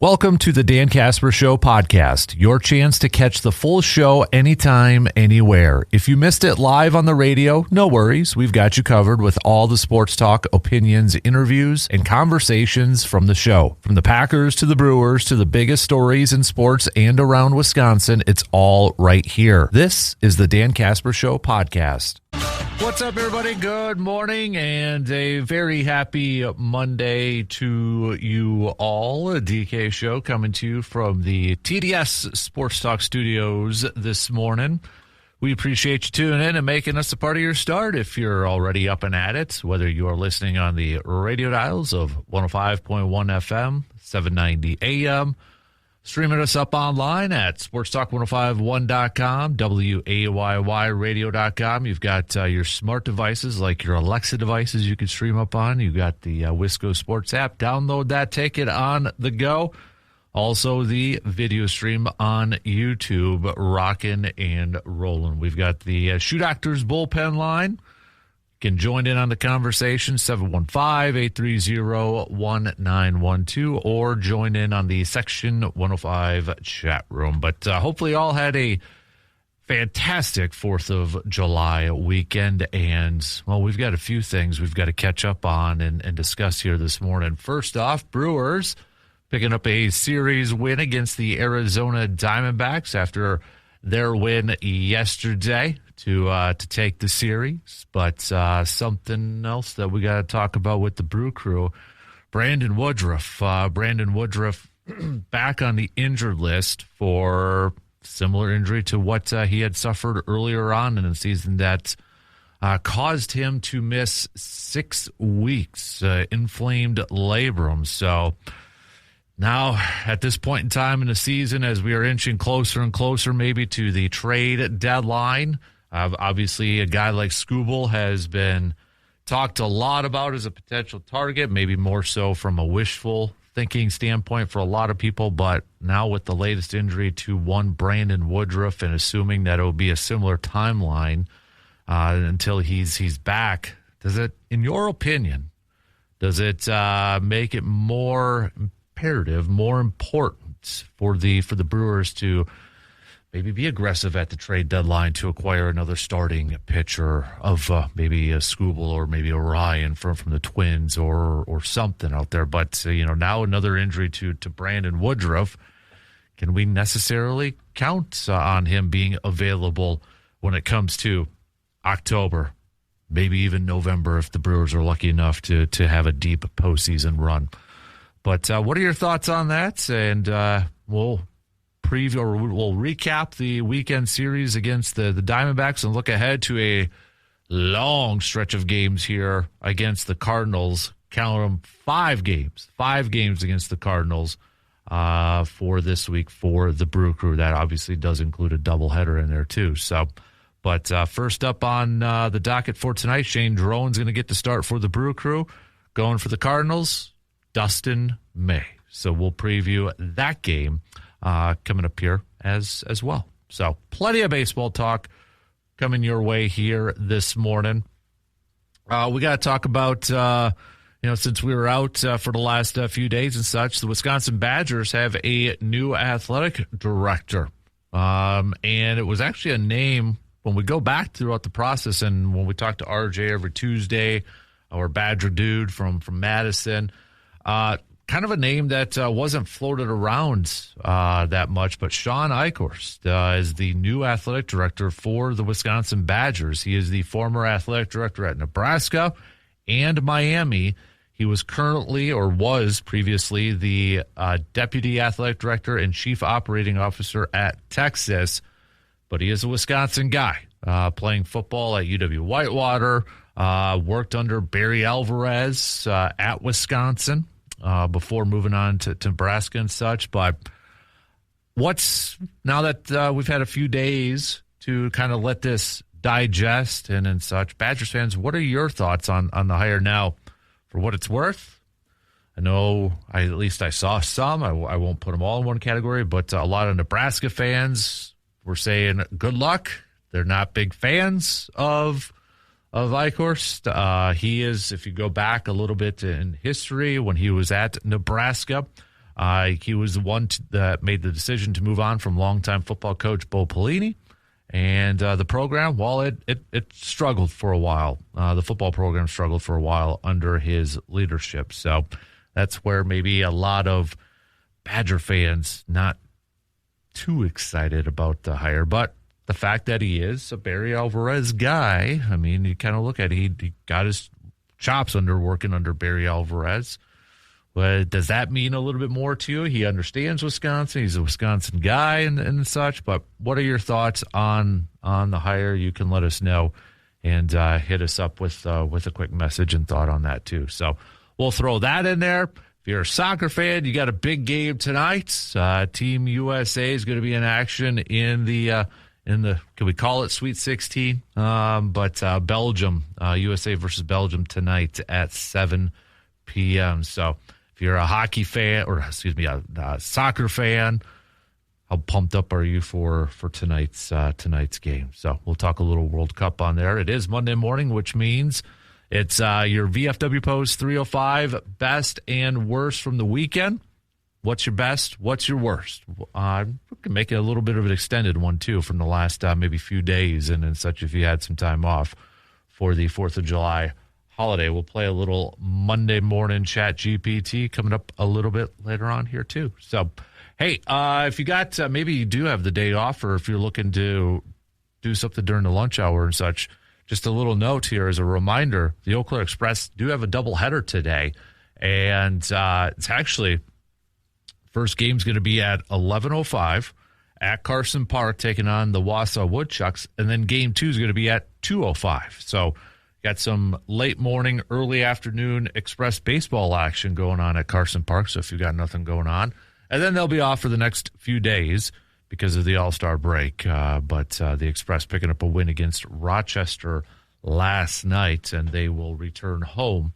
Welcome to the Dan Casper Show podcast, your chance to catch the full show anytime, anywhere. If you missed it live on the radio, no worries. We've got you covered with all the sports talk, opinions, interviews, and conversations from the show. From the Packers to the Brewers to the biggest stories in sports and around Wisconsin, it's all right here. This is the Dan Casper Show podcast. What's up, everybody? Good morning and a very happy Monday to you all. A DK show coming to you from the TDS Sports Talk Studios this morning. We appreciate you tuning in and making us a part of your start if you're already up and at it, whether you are listening on the radio dials of 105.1 FM, 790 AM, streaming us up online at sportstalk1051.com, WAYYradio.com. You've got your smart devices like your Alexa devices you can stream up on. You've got the Wisco Sports app. Download that, take it on the go. Also, the video stream on YouTube, rocking and rolling. We've got the Shoe Doctors bullpen line. You can join in on the conversation, 715-830-1912, or join in on the Section 105 chat room. But hopefully all had a fantastic 4th of July weekend. And, well, we've got a few things we've got to catch up on and discuss here this morning. First off, Brewers picking up a series win against the Arizona Diamondbacks after their win yesterday to take the series. But something else that we got to talk about with the Brew Crew, Brandon Woodruff. Brandon Woodruff back on the injured list for similar injury to what he had suffered earlier on in the season that caused him to miss 6 weeks, inflamed labrum. So now, at this point in time in the season, as we are inching closer and closer maybe to the trade deadline, obviously a guy like Skubal has been talked a lot about as a potential target, maybe more so from a wishful thinking standpoint for a lot of people. But now with the latest injury to one Brandon Woodruff and assuming that it will be a similar timeline until he's back, does it, in your opinion, does it make it more imperative, more important for the Brewers to maybe be aggressive at the trade deadline to acquire another starting pitcher of maybe a Skubal or maybe a Ryan from the Twins or something out there? But now another injury to Brandon Woodruff. Can we necessarily count on him being available when it comes to October, maybe even November if the Brewers are lucky enough to have a deep postseason run? But what are your thoughts on that? And we'll preview or we'll recap the weekend series against the Diamondbacks and look ahead to a long stretch of games here against the Cardinals. Count them 5 games against the Cardinals for this week for the Brew Crew. That obviously does include a doubleheader in there too. So, but first up on the docket for tonight, Shane Drone's going to get the start for the Brew Crew. Going for the Cardinals, Dustin May. So we'll preview that game coming up here as well. So plenty of baseball talk coming your way here this morning. We got to talk about, since we were out for the last few days and such, the Wisconsin Badgers have a new athletic director. And it was actually a name when we go back throughout the process and when we talk to RJ every Tuesday, our Badger dude from Madison, kind of a name that wasn't floated around that much, but Sean Eichhorst is the new athletic director for the Wisconsin Badgers. He is the former athletic director at Nebraska and Miami. He was previously the deputy athletic director and chief operating officer at Texas, but he is a Wisconsin guy playing football at UW-Whitewater, worked under Barry Alvarez at Wisconsin. Before moving on to Nebraska and such. But now that we've had a few days to kind of let this digest and such, Badgers fans, what are your thoughts on the hire now? For what it's worth, I know I saw some. I won't put them all in one category, but a lot of Nebraska fans were saying good luck. They're not big fans of Eichhorst. He is, if you go back a little bit in history, when he was at Nebraska, He was the one that made the decision to move on from longtime football coach Bo Pelini. And the program, well, it struggled for a while. The football program struggled for a while under his leadership. So that's where maybe a lot of Badger fans not too excited about the hire. But the fact that he is a Barry Alvarez guy, I mean, you kind of look at it, he got his chops working under Barry Alvarez. But does that mean a little bit more to you? He understands Wisconsin. He's a Wisconsin guy and such. But what are your thoughts on the hire? You can let us know and hit us up with a quick message and thought on that too. So we'll throw that in there. If you're a soccer fan, you got a big game tonight. Team USA is going to be in action in the can we call it Sweet 16? But Belgium, USA versus Belgium tonight at 7 p.m. So if you're a hockey fan, or excuse me, a soccer fan, how pumped up are you for tonight's game? So we'll talk a little World Cup on there. It is Monday morning, which means it's your VFW Post 305 best and worst from the weekend. What's your best? What's your worst? We can make it a little bit of an extended one, too, from the last maybe few days and such if you had some time off for the 4th of July holiday. We'll play a little Monday morning chat GPT coming up a little bit later on here, too. So, hey, if you got maybe you do have the day off, or if you're looking to do something during the lunch hour and such, just a little note here as a reminder, the Eau Claire Express do have a doubleheader today. And it's actually... First game's going to be at 11:05 at Carson Park, taking on the Wausau Woodchucks, and then game 2 is going to be at 2:05. So, got some late morning, early afternoon express baseball action going on at Carson Park. So, if you've got nothing going on, and then they'll be off for the next few days because of the All-Star break. But the Express picking up a win against Rochester last night, and they will return home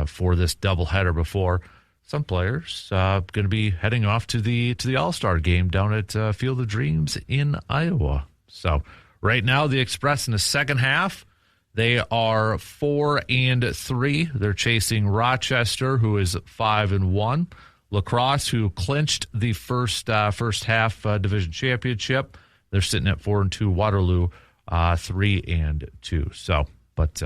for this doubleheader before. Some players going to be heading off to the All-Star game down at Field of Dreams in Iowa. So right now, the Express in the second half, they are 4-3. They're chasing Rochester, who is 5-1. La Crosse, who clinched the first half division championship, they're sitting at 4-2. Waterloo, 3-2. So, but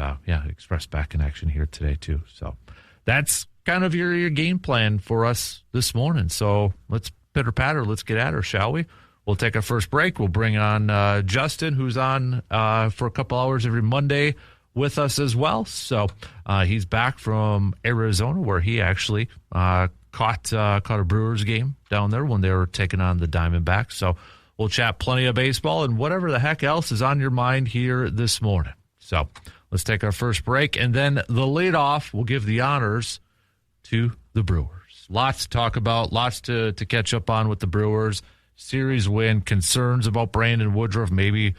Express back in action here today too. So that's kind of your game plan for us this morning. So let's pitter patter. Let's get at her, shall we? We'll take our first break. We'll bring on Justin, who's on for a couple hours every Monday with us as well. So he's back from Arizona, where he actually caught a Brewers game down there when they were taking on the Diamondbacks. So we'll chat plenty of baseball and whatever the heck else is on your mind here this morning. So let's take our first break, and then the leadoff will give the honors to the Brewers. Lots to talk about, lots to catch up on with the Brewers. Series win, concerns about Brandon Woodruff, maybe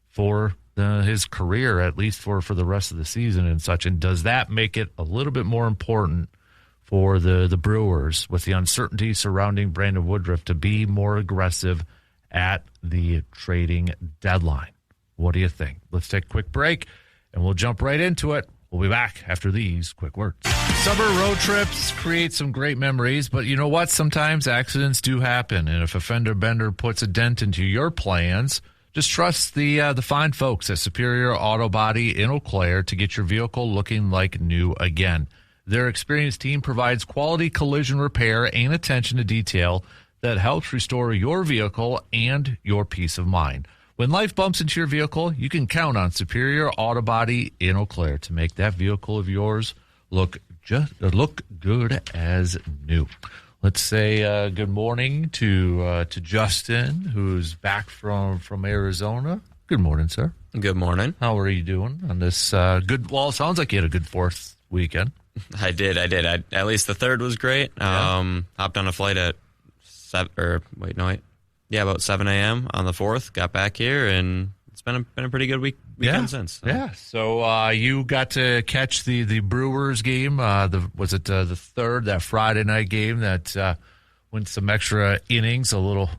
for his career, at least for the rest of the season and such. And does that make it a little bit more important for the Brewers with the uncertainty surrounding Brandon Woodruff to be more aggressive at the trading deadline? What do you think? Let's take a quick break, and we'll jump right into it. We'll be back after these quick words. Summer road trips create some great memories, but you know what? Sometimes accidents do happen, and if a fender bender puts a dent into your plans, just trust the fine folks at Superior Auto Body in Eau Claire to get your vehicle looking like new again. Their experienced team provides quality collision repair and attention to detail that helps restore your vehicle and your peace of mind. When life bumps into your vehicle, you can count on Superior Auto Body in Eau Claire to make that vehicle of yours look good as new. Let's say good morning to Justin, who's back from Arizona. Good morning, sir. Good morning. How are you doing on this good? Well, it sounds like you had a good fourth weekend. I did. At least the third was great. Yeah. Hopped on a flight at about 7 a.m. on the 4th. Got back here, and it's been a pretty good weekend since. So. Yeah. So you got to catch the Brewers game. Was it the third, that Friday night game that went some extra innings? A little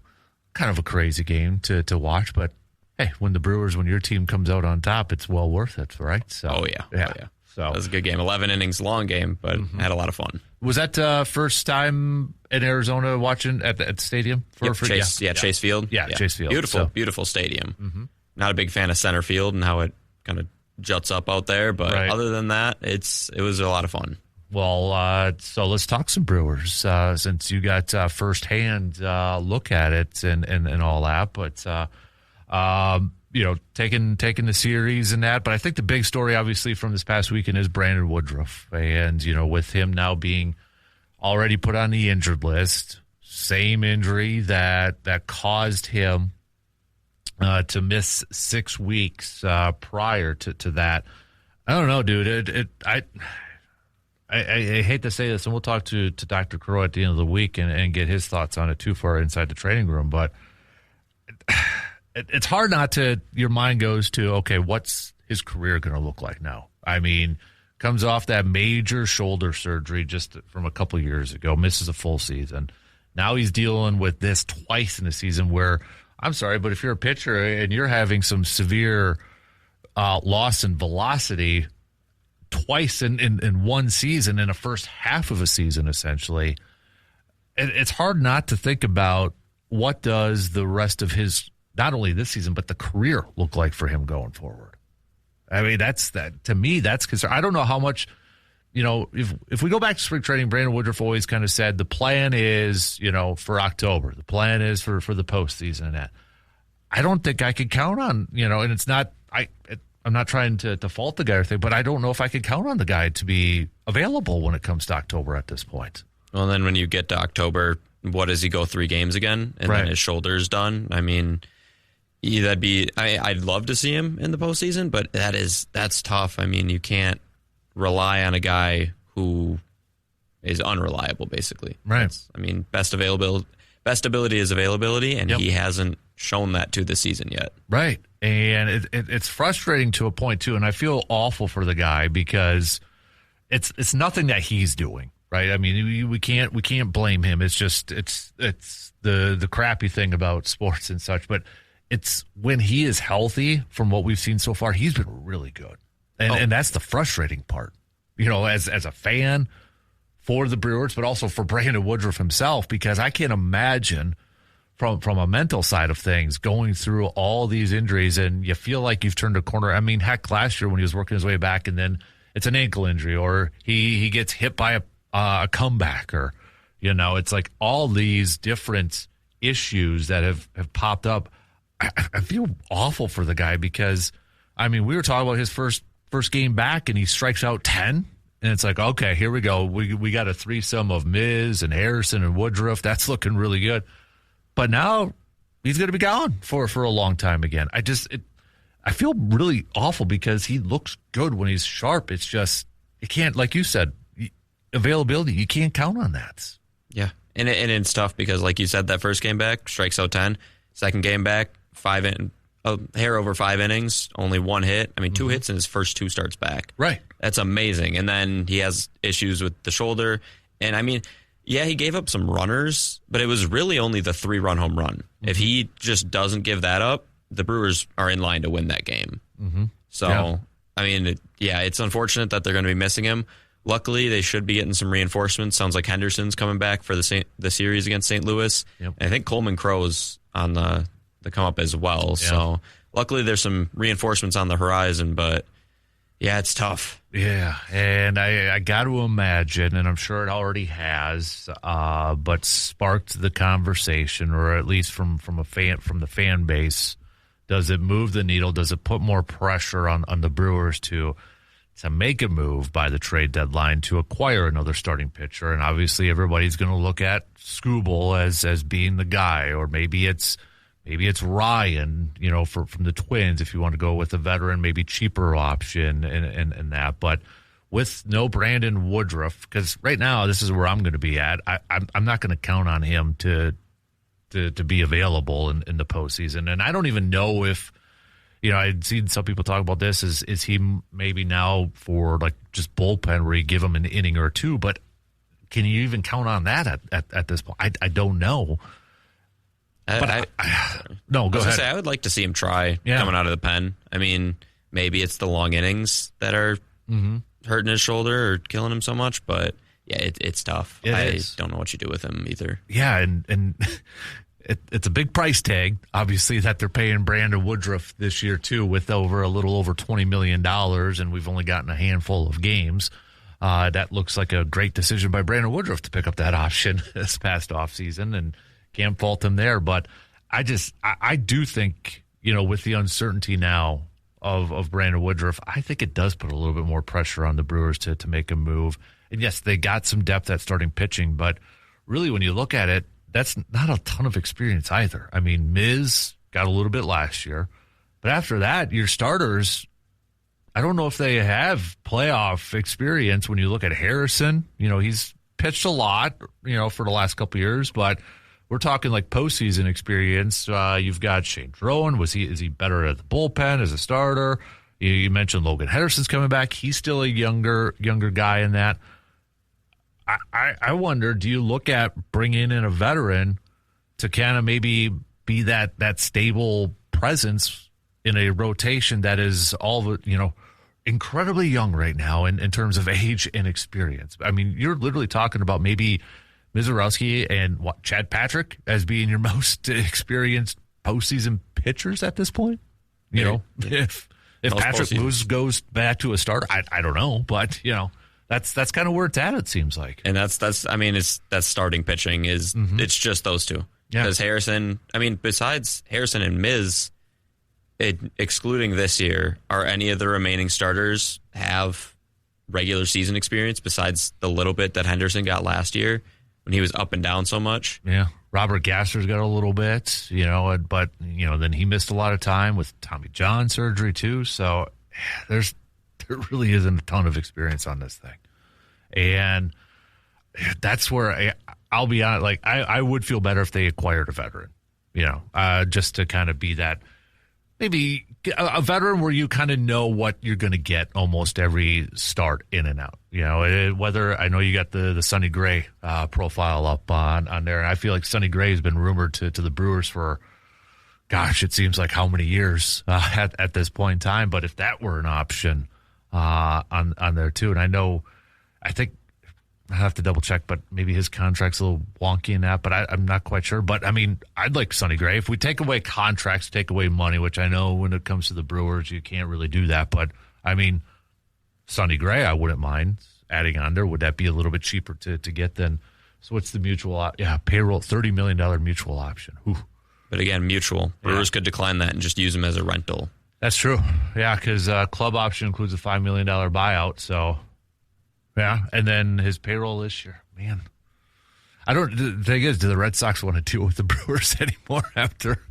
kind of a crazy game to watch, but hey, when your team comes out on top, it's well worth it, right? So Oh yeah. So that was a good game. 11 innings, long game, but had a lot of fun. Was that first time in Arizona watching at the stadium? Chase Field. Yeah, Chase Field. Beautiful stadium. Not a big fan of center field and how it kind of juts up out there, but other than that, it was a lot of fun. Well, so let's talk some Brewers since you got firsthand look at it and all that. But taking the series and that. But I think the big story, obviously, from this past weekend is Brandon Woodruff, and with him now being already put on the injured list, same injury that caused him to miss 6 weeks prior to that. I don't know, dude. I hate to say this, and we'll talk to Dr. Crow at the end of the week and get his thoughts on it too far inside the training room. But it's hard not to, your mind goes to, okay, what's his career going to look like now? I mean, comes off that major shoulder surgery just from a couple years ago, misses a full season. Now he's dealing with this twice in the season where, I'm sorry, but if you're a pitcher and you're having some severe loss in velocity twice in one season, in the first half of a season, essentially, it's hard not to think about what does the rest of his, not only this season, but the career look like for him going forward. I mean, to me, that's concern. I don't know how much, if we go back to spring training, Brandon Woodruff always kind of said the plan is, for October. The plan is for the postseason and that. I don't think I could count on, and it's not, I'm not trying to fault the guy or anything, but I don't know if I could count on the guy to be available when it comes to October at this point. Well, then when you get to October, what does he go 3 games again? And then his shoulder's done. I mean, I'd love to see him in the postseason, but that's tough. I mean, you can't rely on a guy who is unreliable, basically. Right. Best ability is availability, and he hasn't shown that to the season yet. Right. And it's frustrating to a point too, and I feel awful for the guy because it's nothing that he's doing, right? I mean, we can't blame him. It's just it's the crappy thing about sports and such, but it's when he is healthy, from what we've seen so far, he's been really good. And that's the frustrating part. As a fan for the Brewers, but also for Brandon Woodruff himself, because I can't imagine from a mental side of things going through all these injuries and you feel like you've turned a corner. I mean, heck, last year when he was working his way back and then it's an ankle injury or he gets hit by a comeback or, it's like all these different issues that have popped up. I feel awful for the guy because, we were talking about his first game back and he strikes out 10. And it's like, okay, here we go. We got a threesome of Miz and Harrison and Woodruff. That's looking really good. But now he's going to be gone for a long time again. I feel really awful because he looks good when he's sharp. It's just, you can't, like you said, availability, you can't count on that. Yeah. And it's tough because, like you said, that first game back, strikes out 10. Second game back, a hair over 5 innings, only 1 hit. 2 hits in his first 2 starts back. Right. That's amazing. And then he has issues with the shoulder. And he gave up some runners, but it was really only the 3-run home run. If he just doesn't give that up, the Brewers are in line to win that game. So, it's unfortunate that they're going to be missing him. Luckily, they should be getting some reinforcements. Sounds like Henderson's coming back for the series against St. Louis. Yep. And I think Coleman Crow's on the come up as well. Yeah. So luckily there's some reinforcements on the horizon, but yeah, it's tough. Yeah, and I got to imagine, and I'm sure it already has, but sparked the conversation, or at least from the fan base. Does it move the needle? Does it put more pressure on the Brewers to make a move by the trade deadline to acquire another starting pitcher? And obviously, everybody's going to look at Skubal as being the guy, or maybe it's Ryan, from the Twins, if you want to go with a veteran, maybe cheaper option and that. But with no Brandon Woodruff, because right now this is where I'm going to be at. I'm not going to count on him to be available in the postseason. And I don't even know if, I'd seen some people talk about this. Is he maybe now for like just bullpen where you give him an inning or two? But can you even count on that at this point? I don't know. But no, go ahead. I would like to see him try coming out of the pen. Maybe it's the long innings that are hurting his shoulder or killing him so much, but yeah, it's tough. I don't know what you do with him either. Yeah, and it's a big price tag, obviously, that they're paying Brandon Woodruff this year, too, with a little over $20 million, and we've only gotten a handful of games. That looks like a great decision by Brandon Woodruff to pick up that option this past offseason, and can't fault him there. But I do think, with the uncertainty now of Brandon Woodruff, I think it does put a little bit more pressure on the Brewers to make a move. And yes, they got some depth at starting pitching, but really when you look at it, that's not a ton of experience either. I mean, Miz got a little bit last year, but after that, your starters, I don't know if they have playoff experience. When you look at Harrison, he's pitched a lot, for the last couple of years, but we're talking like postseason experience. You've got Shane Drowan. Is he better at the bullpen as a starter? You mentioned Logan Henderson's coming back. He's still a younger guy in that. I wonder, do you look at bringing in a veteran to kind of maybe be that stable presence in a rotation that is incredibly young right now in terms of age and experience? I mean, you're literally talking about maybe Mizorowski and Chad Patrick as being your most experienced postseason pitchers at this point. If Patrick Moose goes back to a start, I don't know, but that's kind of where it's at. It seems like, and that's starting pitching is it's just those two. Yeah. Because Harrison, besides Harrison and Miz, excluding this year, are any of the remaining starters have regular season experience besides the little bit that Henderson got last year when he was up and down so much? Yeah. Robert Gasser's got a little bit, but then he missed a lot of time with Tommy John surgery too. So there really isn't a ton of experience on this thing. And that's where I'll be honest, like I would feel better if they acquired a veteran, just to kind of be that, maybe a veteran where you kind of know what you're going to get almost every start in and out. Whether I know you got the Sonny Gray profile up on there, and I feel like Sonny Gray has been rumored to the Brewers for, gosh, it seems like how many years at this point in time. But if that were an option on there too, and I think I have to double check, but maybe his contract's a little wonky in that, but I'm not quite sure. But I mean, I'd like Sonny Gray. If we take away contracts, take away money, which I know when it comes to the Brewers, you can't really do that. But I mean, Sonny Gray, I wouldn't mind adding on there. Would that be a little bit cheaper to get then? So what's the mutual? Payroll, $30 million mutual option. Whew. But again, mutual. Brewers could decline that and just use him as a rental. That's true. Yeah, because club option includes a $5 million buyout. So, yeah, and then his payroll this year, man. The thing is, do the Red Sox want to deal with the Brewers anymore after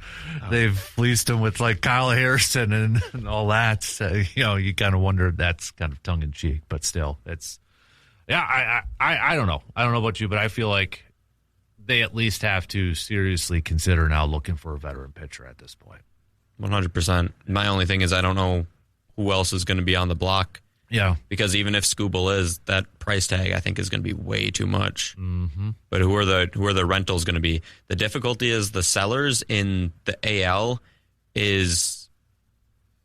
they've fleeced them with like Kyle Harrison and all that? So, you kind of wonder. That's kind of tongue in cheek, but still, it's I don't know. I don't know about you, but I feel like they at least have to seriously consider now looking for a veteran pitcher at this point. 100%. My only thing is I don't know who else is going to be on the block. Yeah. Because even if Skubal is, that price tag I think is going to be way too much. Mm-hmm. But who are the rentals going to be? The difficulty is the sellers in the AL it's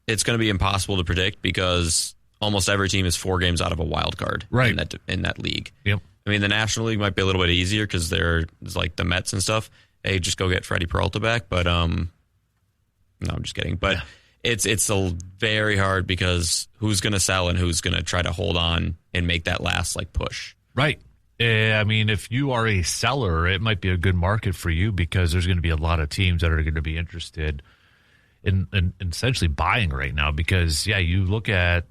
going to be impossible to predict because almost every team is 4 games out of a wild card in that league. Yep. I mean, the National League might be a little bit easier because there's like the Mets and stuff. Hey, just go get Freddie Peralta back. But no, I'm just kidding. But it's very hard because who's going to sell and who's going to try to hold on and make that last push. Right. I mean, if you are a seller, it might be a good market for you because there's going to be a lot of teams that are going to be interested in essentially buying right now because, you look at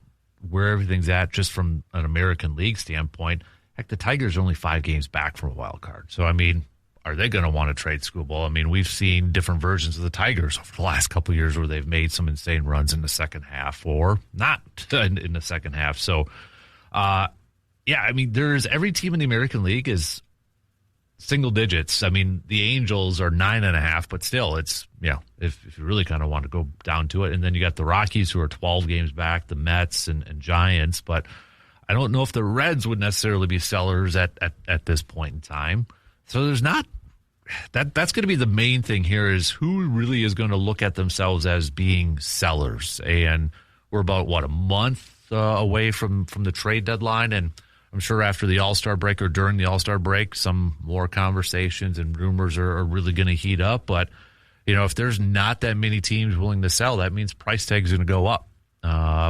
where everything's at just from an American League standpoint. Heck, the Tigers are only 5 games back from a wild card. So, I mean, are they going to want to trade Skubal? I mean, we've seen different versions of the Tigers over the last couple of years where they've made some insane runs in the second half or not in the second half. So, I mean, every team in the American League is single digits. I mean, the Angels are 9.5, but still, it's, if you really kind of want to go down to it. And then you got the Rockies who are 12 games back, the Mets and Giants, but I don't know if the Reds would necessarily be sellers at this point in time. So there's not that's going to be the main thing here is who really is going to look at themselves as being sellers. And we're about a month away from the trade deadline, and I'm sure after the All-Star break or during the All-Star break, some more conversations and rumors are really going to heat up. But, if there's not that many teams willing to sell, that means price tags are going to go up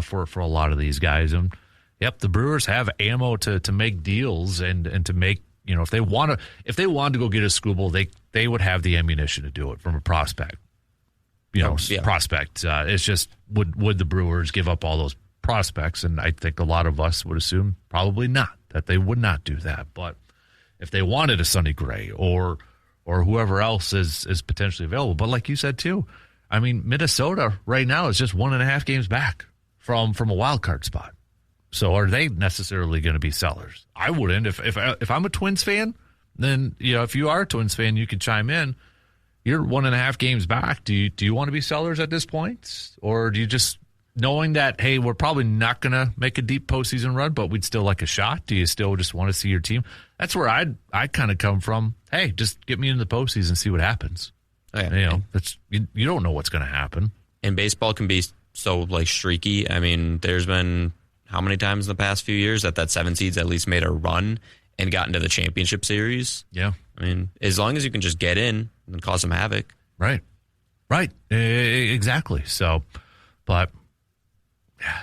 for a lot of these guys. And, yep, the Brewers have ammo to make deals and to make, if they wanted to go get a Skubal, they would have the ammunition to do it from a prospect. Prospect. It's just, would the Brewers give up all those prospects? And I think a lot of us would assume probably not, that they would not do that. But if they wanted a Sonny Gray or whoever else is potentially available, but like you said too, I mean, Minnesota right now is just 1.5 games back from a wild card spot. So are they necessarily going to be sellers? I wouldn't. If I'm a Twins fan, then if you are a Twins fan, you can chime in. You're 1.5 games back. Do you want to be sellers at this point? Or do you just, knowing that, hey, we're probably not going to make a deep postseason run, but we'd still like a shot? Do you still just want to see your team? That's where I kind of come from. Hey, just get me into the postseason and see what happens. Yeah. You don't know what's going to happen. And baseball can be so streaky. I mean, there's been how many times in the past few years that 7 seeds at least made a run and got into the championship series? Yeah. I mean, as long as you can just get in and cause some havoc. Right. Exactly. So, but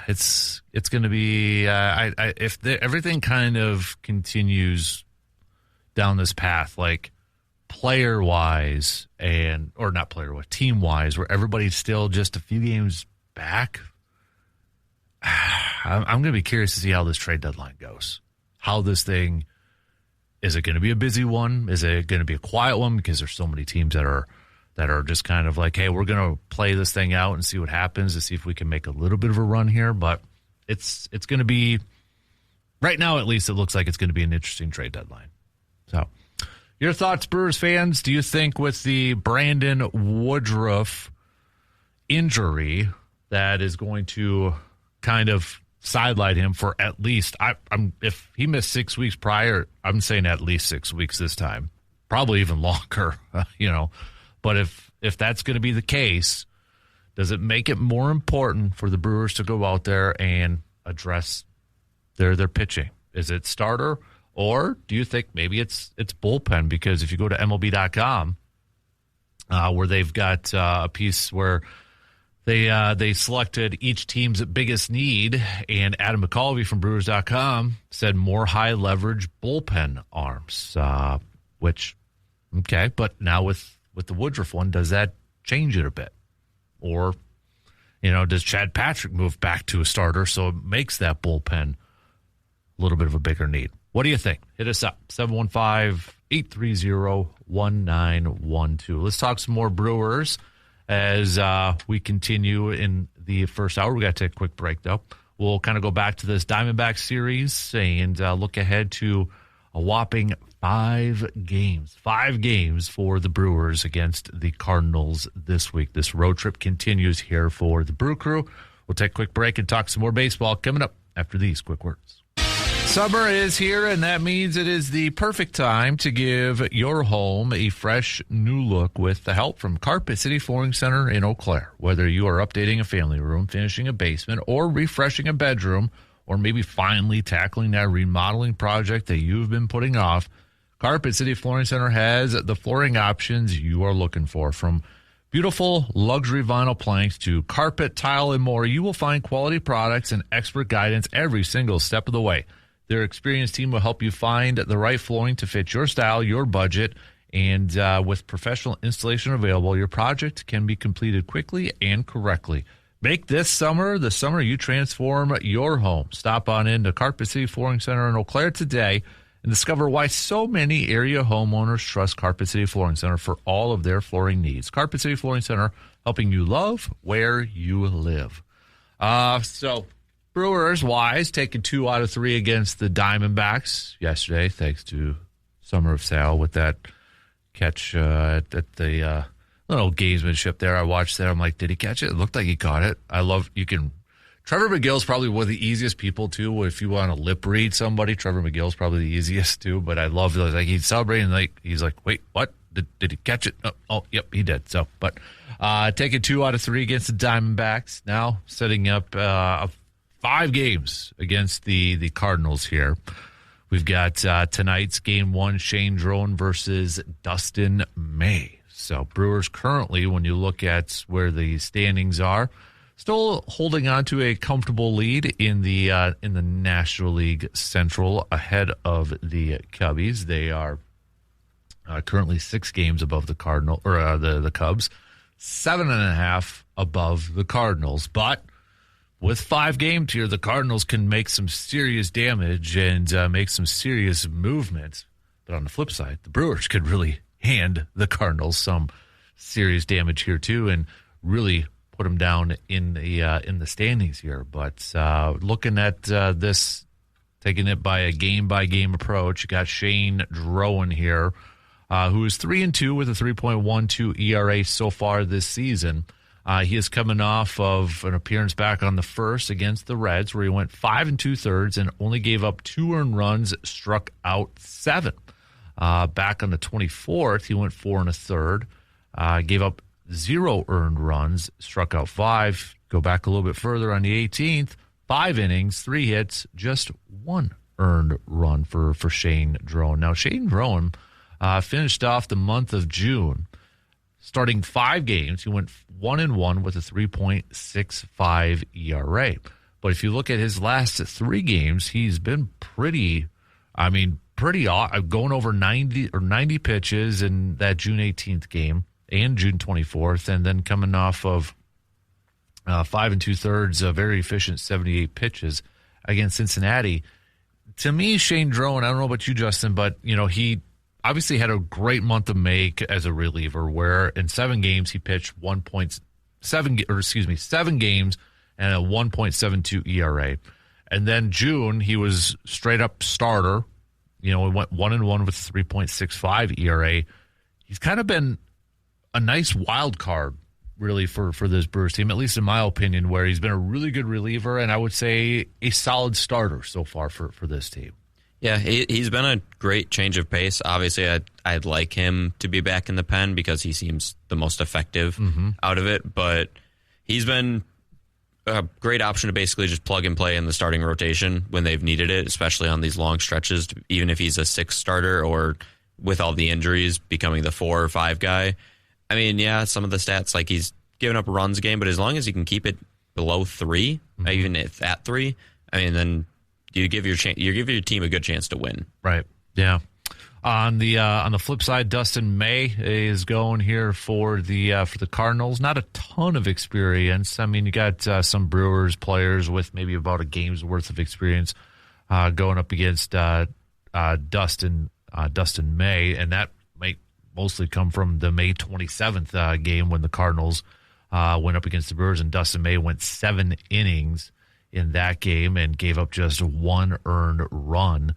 it's going to be if everything kind of continues down this path, like player wise or not player wise, team wise, where everybody's still just a few games back. I'm going to be curious to see how this trade deadline goes. How this thing, is it going to be a busy one? Is it going to be a quiet one? Because there's so many teams that are just kind of like, hey, we're going to play this thing out and see what happens to see if we can make a little bit of a run here. But it's going to be, right now at least, it looks like it's going to be an interesting trade deadline. So your thoughts, Brewers fans? Do you think with the Brandon Woodruff injury that is going to kind of sideline him for at least, if he missed 6 weeks prior, I'm saying at least 6 weeks this time, probably even longer, But if that's going to be the case, does it make it more important for the Brewers to go out there and address their pitching? Is it starter, or do you think maybe it's bullpen? Because if you go to MLB.com, where they've got a piece where they selected each team's biggest need, and Adam McCalvey from Brewers.com said more high leverage bullpen arms, which, okay, but now with the Woodruff one, does that change it a bit? Or, does Chad Patrick move back to a starter so it makes that bullpen a little bit of a bigger need? What do you think? Hit us up, 715-830-1912. Let's talk some more Brewers as we continue in the first hour. We got to take a quick break, though. We'll kind of go back to this Diamondback series and look ahead to a whopping 5 games for the Brewers against the Cardinals this week. This road trip continues here for the Brew Crew. We'll take a quick break and talk some more baseball coming up after these quick words. Summer is here, and that means it is the perfect time to give your home a fresh new look with the help from Carpet City Flooring Center in Eau Claire. Whether you are updating a family room, finishing a basement, or refreshing a bedroom, or maybe finally tackling that remodeling project that you've been putting off, Carpet City Flooring Center has the flooring options you are looking for. From beautiful luxury vinyl planks to carpet, tile, and more, you will find quality products and expert guidance every single step of the way. Their experienced team will help you find the right flooring to fit your style, your budget, and with professional installation available, your project can be completed quickly and correctly. Make this summer the summer you transform your home. Stop on into Carpet City Flooring Center in Eau Claire today and discover why so many area homeowners trust Carpet City Flooring Center for all of their flooring needs. Carpet City Flooring Center, helping you love where you live. So Brewers-wise, taking 2 out of 3 against the Diamondbacks yesterday, thanks to Summer of Sale with that catch at the little gamesmanship there. I watched that. I'm like, did he catch it? It looked like he caught it. Trevor McGill's probably one of the easiest people, too. If you want to lip read somebody, Trevor McGill's probably the easiest, too. But I love it. Like, he's celebrating. He's like, wait, what? Did he catch it? Oh, yep, he did. So, but taking 2 out of 3 against the Diamondbacks. Now setting up a 5 games against the Cardinals here. We've got tonight's game 1, Shane Drone versus Dustin May. So Brewers currently, when you look at where the standings are, still holding on to a comfortable lead in the National League Central ahead of the Cubbies. They are currently 6 games above the the Cubs, 7.5 above the Cardinals. But with 5 games here, the Cardinals can make some serious damage and make some serious movement. But on the flip side, the Brewers could really hand the Cardinals some serious damage here too, and really put them down in the standings here. But looking at this, taking it by a game-by-game approach, you got Shane Drone here, who is 3-2 with a 3.12 ERA so far this season. He is coming off of an appearance back on the 1st against the Reds, where he went 5 2/3 and only gave up 2 earned runs, struck out 7. Back on the 24th, he went 4 1/3, gave up 0 earned runs, struck out 5. Go back a little bit further on the 18th, 5 innings, 3 hits, just 1 earned run for Shane Drone. Now, Shane Drone finished off the month of June starting 5 games. He went 1-1 with a 3.65 ERA. But if you look at his last 3 games, he's been pretty going over 90 pitches in that June 18th game and June 24th, and then coming off of 5 2/3, a very efficient 78 pitches against Cincinnati. To me, Shane Drone, I don't know about you, Justin, but he obviously had a great month of May as a reliever, where in 7 games he pitched 7 games and a 1.72 ERA. And then June, he was straight up starter. He went 1-1 with 3.65 ERA. He's kind of been a nice wild card, really, for this Brewers team, at least in my opinion, where he's been a really good reliever and I would say a solid starter so far for this team. Yeah, he's been a great change of pace. Obviously, I'd like him to be back in the pen because he seems the most effective out of it. But he's been a great option to basically just plug and play in the starting rotation when they've needed it, especially on these long stretches, even if he's a 6th starter or with all the injuries becoming the 4 or 5 guy. I mean, yeah, some of the stats, like he's giving up runs a game, but as long as he can keep it below 3, even if at 3, I mean, then you give your team a good chance to win. Right. Yeah. On the flip side, Dustin May is going here for the Cardinals. Not a ton of experience. I mean, you got some Brewers players with maybe about a game's worth of experience going up against Dustin May, and that might mostly come from the May 27th game when the Cardinals went up against the Brewers, and Dustin May went 7 innings in that game and gave up just 1 earned run.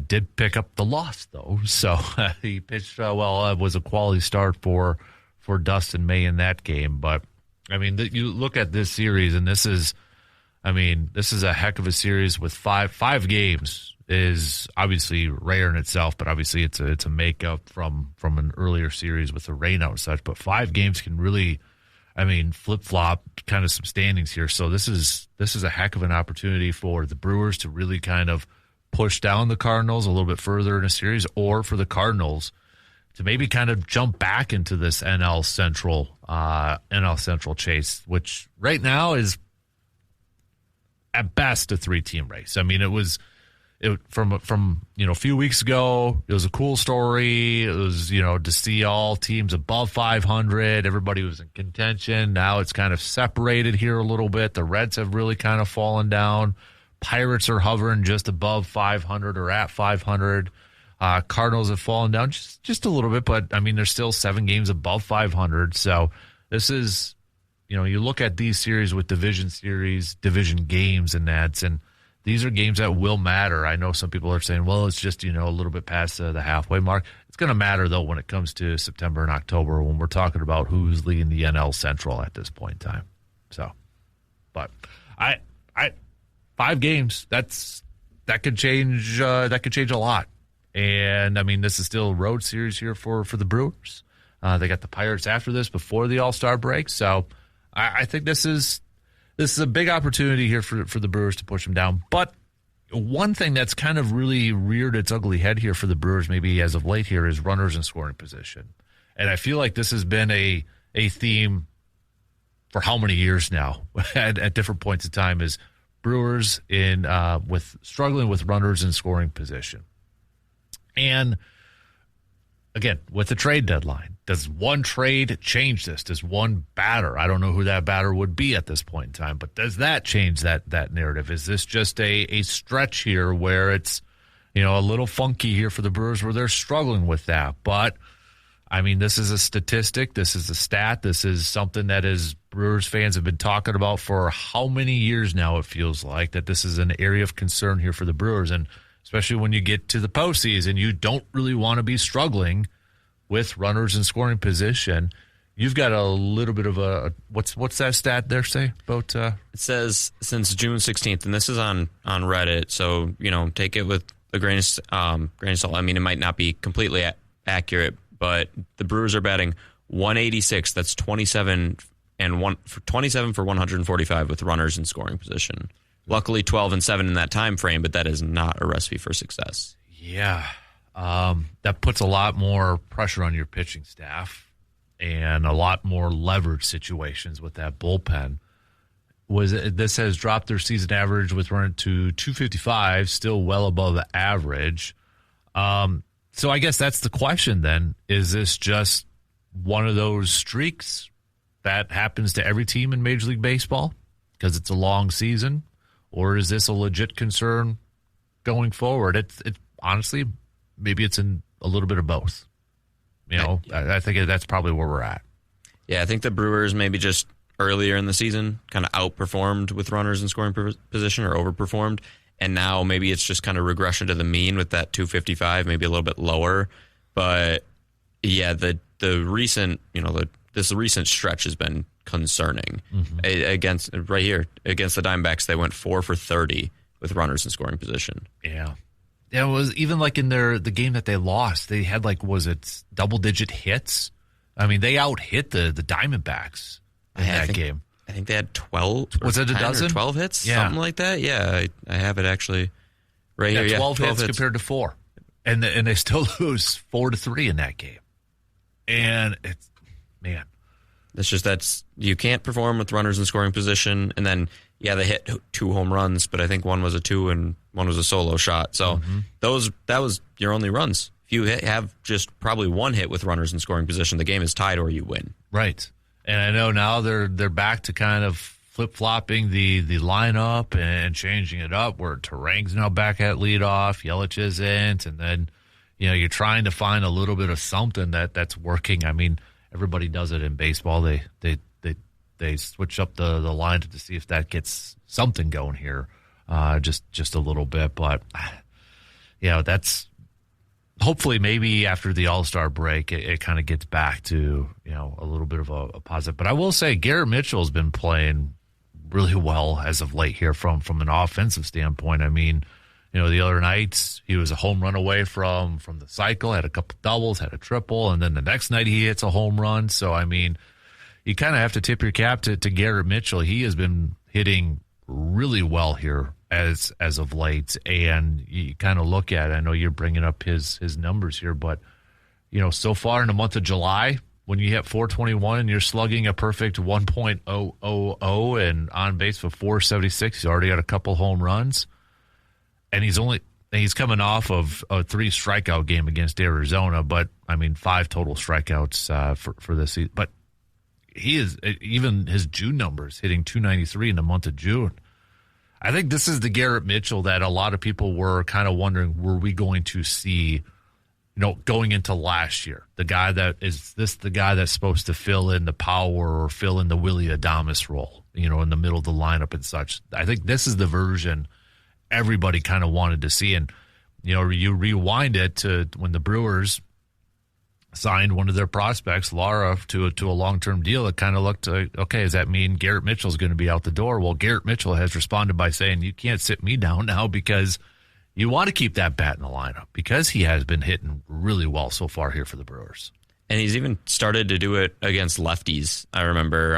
Did pick up the loss, though, so he pitched well. It was a quality start for Dustin May in that game. But, I mean, you look at this series, and this is a heck of a series with 5 games is obviously rare in itself, but obviously it's a makeup from an earlier series with the rain out and such. But 5 games can really, flip-flop kind of some standings here. So this is a heck of an opportunity for the Brewers to really kind of push down the Cardinals a little bit further in a series, or for the Cardinals to maybe kind of jump back into this NL Central chase, which right now is at best a 3-team race. I mean, from a few weeks ago, it was a cool story. It was, to see all teams above 500. Everybody was in contention. Now it's kind of separated here a little bit. The Reds have really kind of fallen down. Pirates are hovering just above 500 or at 500. Cardinals have fallen down just a little bit, but, they're still 7 games above 500. So this is, you look at these series with division games and that, and these are games that will matter. I know some people are saying, well, it's just, a little bit past the halfway mark. It's going to matter, though, when it comes to September and October, when we're talking about who's leading the NL Central at this point in time. So, but 5 games, that could change a lot. And this is still a road series here for the Brewers. They got the Pirates after this before the All-Star break. So I think this is this is a big opportunity here for the Brewers to push them down. But one thing that's kind of really reared its ugly head here for the Brewers, maybe as of late here, is runners in scoring position. And I feel like this has been a theme for how many years now at different points in time, is Brewers with struggling with runners in scoring position. And again, with the trade deadline, does one trade change this? Does one batter? I don't know who that batter would be at this point in time, but does that change that narrative? Is this just a stretch here where it's, a little funky here for the Brewers where they're struggling with that? But, I mean, this is a statistic. This is a stat. This is something that Brewers fans have been talking about for how many years now, it feels like, that this is an area of concern here for the Brewers. And especially when you get to the postseason, you don't really want to be struggling with runners in scoring position. You've got a little bit of what's that stat there say about? It says since June 16th, and this is on Reddit, so take it with a grain of salt. I mean, it might not be completely accurate, but the Brewers are batting 186. That's 27 for 145 with runners in scoring position. Luckily, 12-7 in that time frame, but that is not a recipe for success. Yeah. That puts a lot more pressure on your pitching staff and a lot more leverage situations with that bullpen. This has dropped their season average with run to 255, still well above average. So I guess that's the question then. Is this just one of those streaks that happens to every team in Major League Baseball because it's a long season? Or is this a legit concern going forward? It's honestly, maybe it's in a little bit of both. I think that's probably where we're at. Yeah, I think the Brewers maybe just earlier in the season kind of outperformed with runners in scoring position or overperformed. And now maybe it's just kind of regression to the mean with that 255, maybe a little bit lower. But yeah, the recent, this recent stretch has been concerning. Against the Diamondbacks, they went 4 for 30 with runners in scoring position. Yeah, it was even like in the game that they lost, they had double-digit hits. I mean, they out-hit the Diamondbacks in that game. I think they had 12. Was it a dozen? Or 12 hits? Yeah. Something like that? Yeah, I have it actually right here. Yeah, 12 hits compared to 4. And they still lose 4-3 in that game. And it's, man. It's just you can't perform with runners in scoring position. And then, yeah, they hit 2 home runs, but I think one was a 2 and one was a solo shot. So that was your only runs. If you have just probably one hit with runners in scoring position, the game is tied or you win. Right. And I know now they're back to kind of flip-flopping the lineup and changing it up where Terang's now back at leadoff, Yelich isn't, and then you're trying to find a little bit of something that's working. I mean, everybody does it in baseball. They switch up the lineup to see if that gets something going here, just a little bit. But that's hopefully maybe after the All-Star break, it kind of gets back to a little bit of a positive. But I will say Garrett Mitchell's been playing really well as of late here from an offensive standpoint. I mean, the other nights he was a home run away from the cycle, had a couple doubles, had a triple, and then the next night he hits a home run. So, I mean, you kind of have to tip your cap to Garrett Mitchell. He has been hitting really well here as of late, and you kind of look at it. I know you're bringing up his numbers here, but so far in the month of July, when you hit 421 and you're slugging a perfect 1.000 and on base for 476, he's already got a couple home runs, and he's coming off of a 3 strikeout game against Arizona, but I mean 5 total strikeouts for this season. But he is, even his June numbers, hitting 293 in the month of June. I think this is the Garrett Mitchell that a lot of people were kind of wondering, were we going to see, going into last year? The guy that's supposed to fill in the power or fill in the Willie Adames role, in the middle of the lineup and such. I think this is the version everybody kind of wanted to see. And, you rewind it to when the Brewers signed one of their prospects, Lara, to a long-term deal. It kind of looked like, okay, does that mean Garrett Mitchell's going to be out the door? Well, Garrett Mitchell has responded by saying, you can't sit me down now because you want to keep that bat in the lineup because he has been hitting really well so far here for the Brewers. And he's even started to do it against lefties. I remember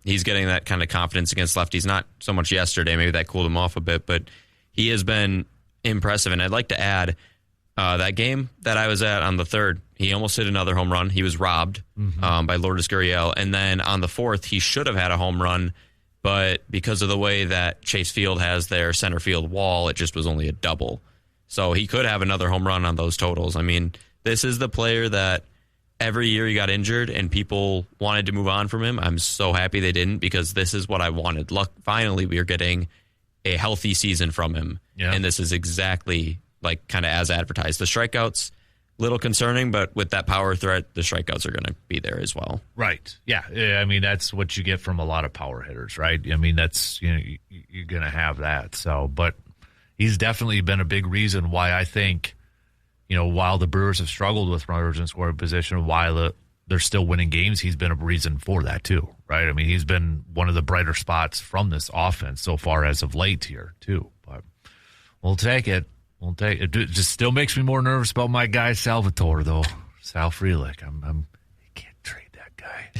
he's getting that kind of confidence against lefties. Not so much yesterday. Maybe that cooled him off a bit. But he has been impressive. And I'd like to add that game that I was at on the 3rd, he almost hit another home run. He was robbed by Lourdes Gurriel. And then on the 4th, he should have had a home run. But because of the way that Chase Field has their center field wall, it just was only a double. So he could have another home run on those totals. I mean, this is the player that every year he got injured and people wanted to move on from him. I'm so happy they didn't, because this is what I wanted. Look, finally, we are getting a healthy season from him. Yeah. And this is exactly like kind of as advertised. The strikeouts, little concerning, but with that power threat, the strikeouts are going to be there as well. Right. Yeah. I mean, that's what you get from a lot of power hitters, right? I mean, that's, you're going to have that. So, but he's definitely been a big reason why I think, while the Brewers have struggled with runners in scoring position, while they're still winning games, he's been a reason for that too, right? I mean, he's been one of the brighter spots from this offense so far as of late here too. But we'll take it. It just still makes me more nervous about my guy Salvatore, though. Sal Frelick. You can't trade that guy.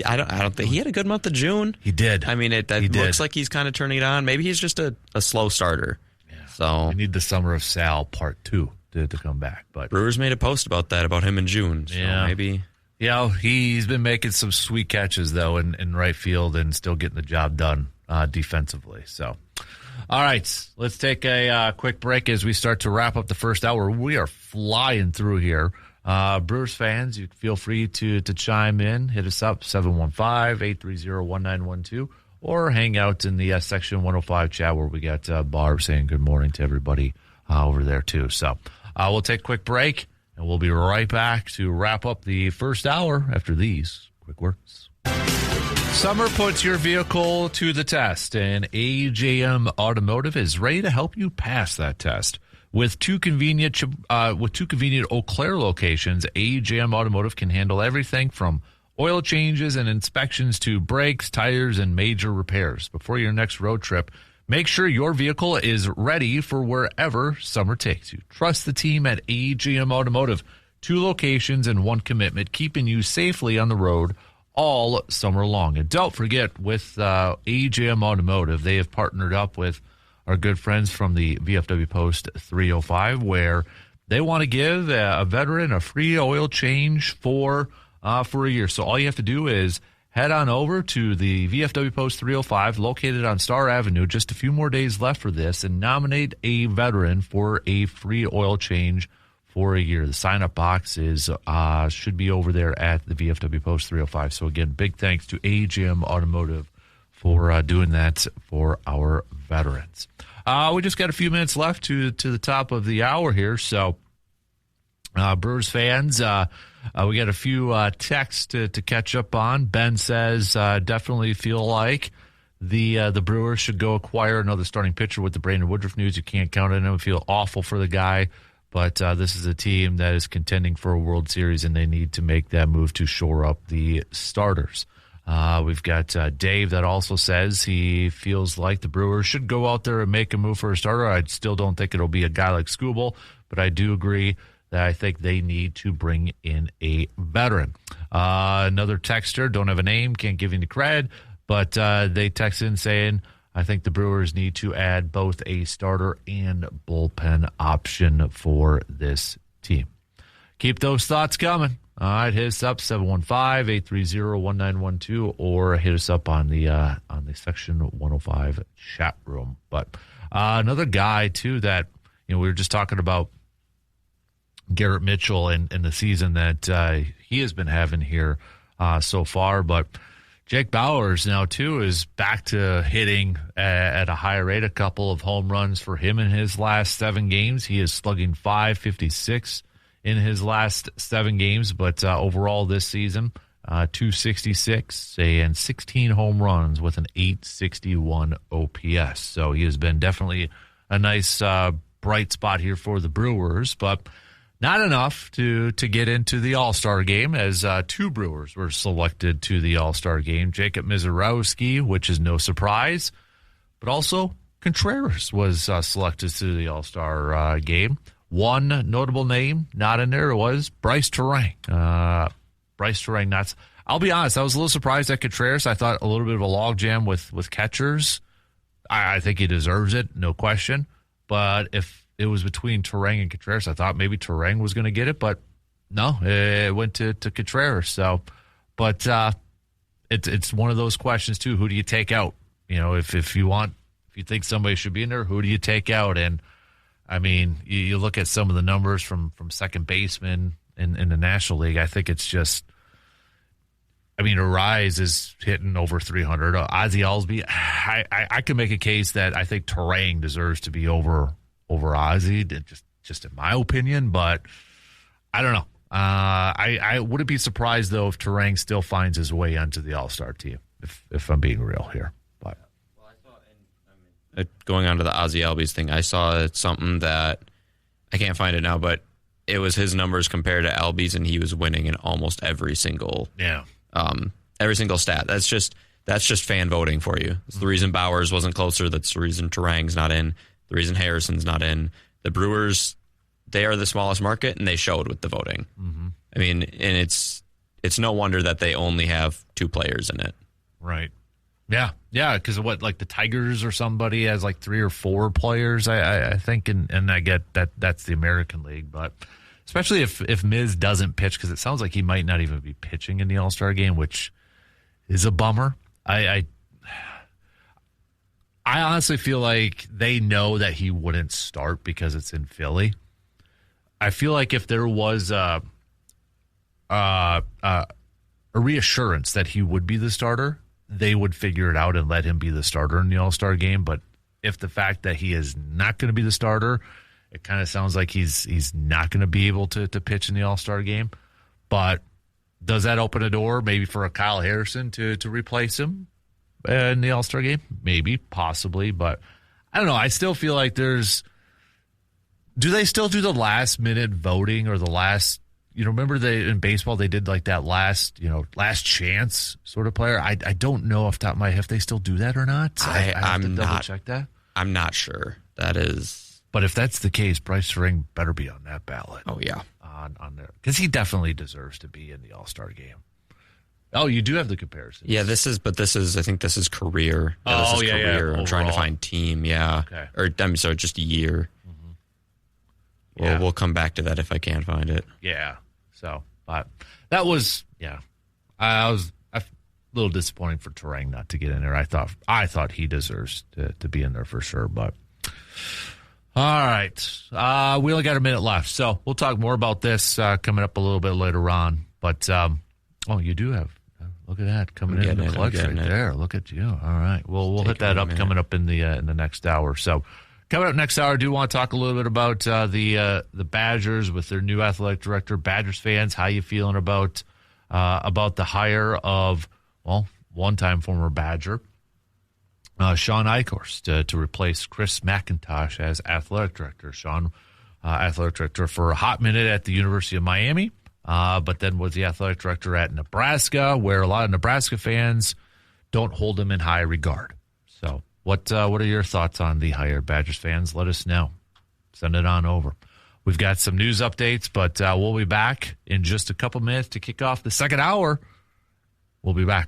I don't think he had a good month of June. He did. I mean, it looks like he's kind of turning it on. Maybe he's just a slow starter. Yeah. So we need the Summer of Sal Part 2 to come back. But Brewers made a post about him in June. So maybe. Yeah, he's been making some sweet catches, though, in right field and still getting the job done defensively. So, all right, let's take a quick break as we start to wrap up the first hour. We are flying through here. Brewers fans, you feel free to chime in. Hit us up, 715-830-1912, or hang out in the Section 105 chat where we got Barb saying good morning to everybody over there, too. So we'll take a quick break, and we'll be right back to wrap up the first hour after these quick words. Summer puts your vehicle to the test, and AJM Automotive is ready to help you pass that test. With two convenient Eau Claire locations, AJM Automotive can handle everything from oil changes and inspections to brakes, tires, and major repairs. Before your next road trip, make sure your vehicle is ready for wherever summer takes you. Trust the team at AJM Automotive. 2 locations and 1 commitment, keeping you safely on the road all summer long. And don't forget, with AJM Automotive, they have partnered up with our good friends from the VFW Post 305, where they want to give a veteran a free oil change for a year. So all you have to do is head on over to the VFW Post 305, located on Star Avenue. Just a few more days left for this, and nominate a veteran for a free oil change for a year. The sign-up box should be over there at the VFW Post 305. So, again, big thanks to AJM Automotive for doing that for our veterans. We just got a few minutes left to the top of the hour here. So, Brewers fans, we got a few texts to catch up on. Ben says, definitely feel like the Brewers should go acquire another starting pitcher with the Brandon Woodruff news. You can't count on him. Feel awful for the guy. But this is a team that is contending for a World Series, and they need to make that move to shore up the starters. We've got Dave that also says he feels like the Brewers should go out there and make a move for a starter. I still don't think it'll be a guy like Skubal, but I do agree that I think they need to bring in a veteran. Another texter, don't have a name, can't give any credit, but they text in saying, I think the Brewers need to add both a starter and bullpen option for this team. Keep those thoughts coming. All right, hit us up, 715-830-1912, or hit us up on the Section 105 chat room. But another guy, too, that we were just talking about Garrett Mitchell and the season that he has been having here so far, but Jake Bauers now, too, is back to hitting at a high rate. A couple of home runs for him in his last 7 games. He is slugging .556 in his last 7 games, but overall this season, .266 and 16 home runs with an .861 OPS. So he has been definitely a nice bright spot here for the Brewers, but not enough to get into the All-Star game, as 2 Brewers were selected to the All-Star game. Jacob Misiorowski, which is no surprise, but also Contreras was selected to the All-Star game. One notable name not in there was Bryce Terang. Bryce Bryce Terang, nuts. I'll be honest, I was a little surprised at Contreras. I thought a little bit of a logjam with catchers. I think he deserves it, no question. But if it was between Terang and Contreras, I thought maybe Terang was going to get it, but no, it went to Contreras. So, but it's one of those questions too. Who do you take out? If you think somebody should be in there, who do you take out? And I mean, you look at some of the numbers from second baseman in the National League. I think it's just, Arise is hitting over 300. Ozzie Albies, I can make a case that I think Terang deserves to be over Ozzie, just in my opinion, but I don't know. I wouldn't be surprised, though, if Terang still finds his way onto the All-Star team, if I'm being real here. But well, I saw, going on to the Ozzie Albies thing, I saw something that I can't find it now, but it was his numbers compared to Albies, and he was winning in almost every single stat. That's just fan voting for you. It's the reason Bowers wasn't closer. That's the reason Terang's not in. The reason Harrison's not in. The Brewers, they are the smallest market, and they showed with the voting. Mm-hmm. And it's no wonder that they only have 2 players in it. Right. Yeah, because like the Tigers or somebody has like 3 or 4 players, I think, and I get that's the American League, but especially if Miz doesn't pitch, because it sounds like he might not even be pitching in the All-Star game, which is a bummer. I honestly feel like they know that he wouldn't start because it's in Philly. I feel like if there was a reassurance that he would be the starter, they would figure it out and let him be the starter in the All-Star game. But if the fact that he is not going to be the starter, it kind of sounds like he's not going to be able to pitch in the All-Star game. But does that open a door maybe for a Kyle Harrison to replace him in the All-Star game? Maybe, possibly. But I don't know. I still feel like do they still do the last-minute voting or the last, remember in baseball they did like that last chance sort of player? I don't know off the top of my head if they still do that or not. I have to double-check that. I'm not sure. That is... But if that's the case, Bryce Terang better be on that ballot. Oh, yeah. On there. Because he definitely deserves to be in the All-Star game. Oh, you do have the comparison. Yeah, I think this is career. Yeah, career. I'm trying to find team, yeah. Okay. Or, just a year. Mm-hmm. Yeah. We'll come back to that if I can find it. Yeah. So, but that was, I was a little disappointing for Terang not to get in there. I thought he deserves to be in there for sure, but... All right. We only got a minute left, so we'll talk more about this coming up a little bit later on. But, you do have, look at that, coming in the clutch right there. Look at you. All right. Well, we'll hit that up coming up in the next hour. So coming up next hour, I do want to talk a little bit about the Badgers with their new athletic director. Badgers fans, how you feeling about the hire of, one-time former Badger, Sean Eichhorst to replace Chris McIntosh as athletic director. Sean, athletic director for a hot minute at the University of Miami, but then was the athletic director at Nebraska, where a lot of Nebraska fans don't hold him in high regard. So what are your thoughts on the hire, Badgers fans? Let us know. Send it on over. We've got some news updates, but we'll be back in just a couple minutes to kick off the second hour. We'll be back.